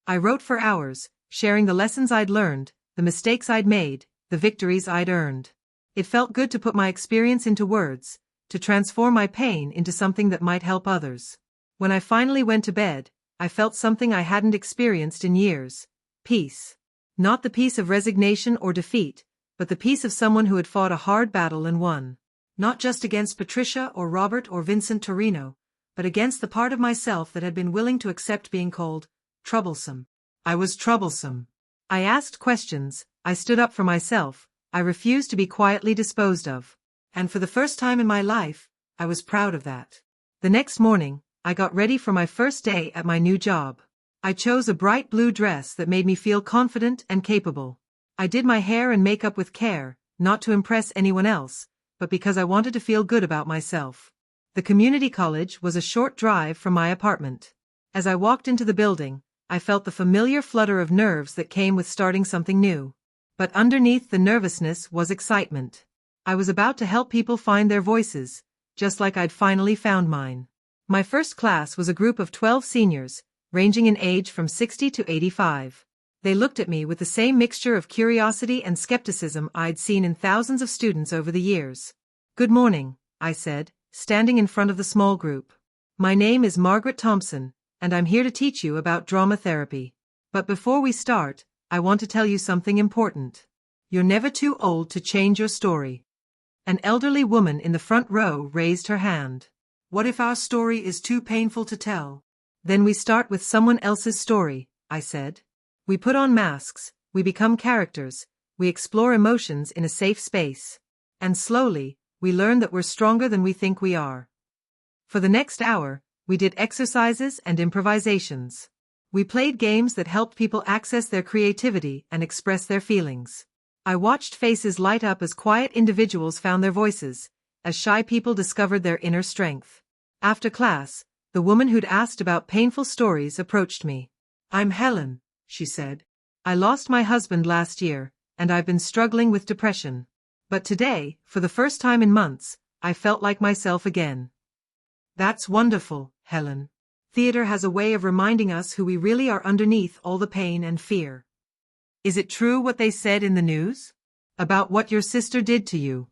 I wrote for hours, sharing the lessons I'd learned, the mistakes I'd made, the victories I'd earned. It felt good to put my experience into words, to transform my pain into something that might help others. When I finally went to bed, I felt something I hadn't experienced in years: peace. Not the peace of resignation or defeat, but the peace of someone who had fought a hard battle and won. Not just against Patricia or Robert or Vincent Torino, but against the part of myself that had been willing to accept being called troublesome. I was troublesome. I asked questions, I stood up for myself, I refused to be quietly disposed of. And for the first time in my life, I was proud of that. The next morning, I got ready for my first day at my new job. I chose a bright blue dress that made me feel confident and capable. I did my hair and makeup with care, not to impress anyone else, but because I wanted to feel good about myself. The community college was a short drive from my apartment. As I walked into the building, I felt the familiar flutter of nerves that came with starting something new. But underneath the nervousness was excitement. I was about to help people find their voices, just like I'd finally found mine. My first class was a group of 12 seniors, ranging in age from 60 to 85. They looked at me with the same mixture of curiosity and skepticism I'd seen in thousands of students over the years. "Good morning," I said, standing in front of the small group. "My name is Margaret Thompson, and I'm here to teach you about drama therapy. But before we start, I want to tell you something important. You're never too old to change your story." An elderly woman in the front row raised her hand. "What if our story is too painful to tell?" "Then we start with someone else's story," I said. "We put on masks, we become characters, we explore emotions in a safe space. And slowly, we learn that we're stronger than we think we are." For the next hour, we did exercises and improvisations. We played games that helped people access their creativity and express their feelings. I watched faces light up as quiet individuals found their voices, as shy people discovered their inner strength. After class, the woman who'd asked about painful stories approached me. "I'm Helen," she said. "I lost my husband last year, and I've been struggling with depression. But today, for the first time in months, I felt like myself again." "That's wonderful, Helen. Theater has a way of reminding us who we really are underneath all the pain and fear. Is it true what they said in the news? About what your sister did to you?"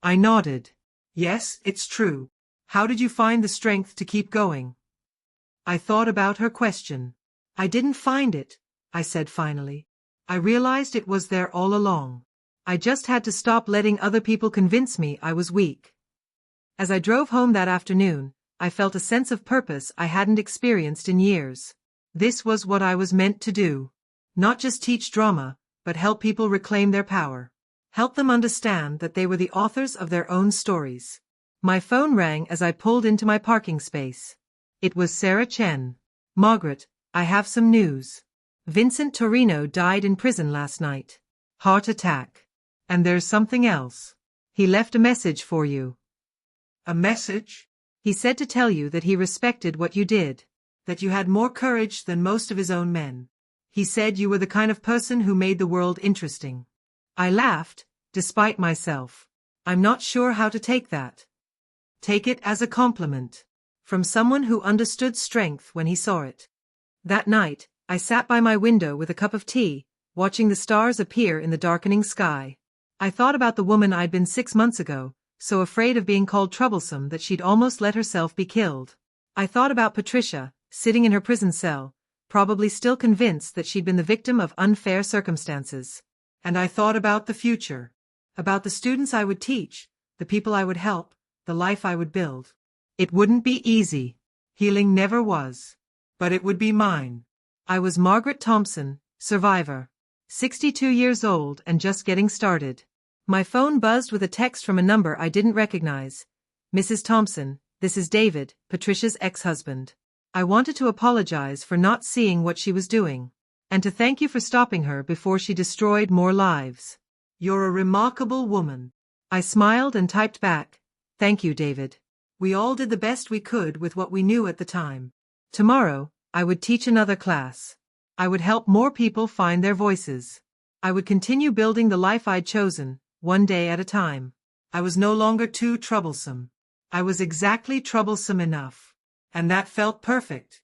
I nodded. "Yes, it's true. How did you find the strength to keep going?" I thought about her question. "I didn't find it," I said finally. "I realized it was there all along. I just had to stop letting other people convince me I was weak." As I drove home that afternoon, I felt a sense of purpose I hadn't experienced in years. This was what I was meant to do. Not just teach drama, but help people reclaim their power. Help them understand that they were the authors of their own stories. My phone rang as I pulled into my parking space. It was Sarah Chen. "Margaret, I have some news. Vincent Torino died in prison last night. Heart attack. And there's something else. He left a message for you." "A message?" "He said to tell you that he respected what you did. That you had more courage than most of his own men. He said you were the kind of person who made the world interesting." I laughed, despite myself. I'm not sure how to take that. Take it as a compliment. From someone who understood strength when he saw it. That night, I sat by my window with a cup of tea, watching the stars appear in the darkening sky. I thought about the woman I'd been 6 months ago, so afraid of being called troublesome that she'd almost let herself be killed. I thought about Patricia, sitting in her prison cell, probably still convinced that she'd been the victim of unfair circumstances. And I thought about the future. About the students I would teach, the people I would help, the life I would build. It wouldn't be easy. Healing never was. But it would be mine. I was Margaret Thompson, survivor. 62 years old and just getting started. My phone buzzed with a text from a number I didn't recognize. Mrs. Thompson, this is David, Patricia's ex-husband. I wanted to apologize for not seeing what she was doing, and to thank you for stopping her before she destroyed more lives. You're a remarkable woman. I smiled and typed back, thank you, David. We all did the best we could with what we knew at the time. Tomorrow, I would teach another class. I would help more people find their voices. I would continue building the life I'd chosen, one day at a time. I was no longer too troublesome. I was exactly troublesome enough. And that felt perfect.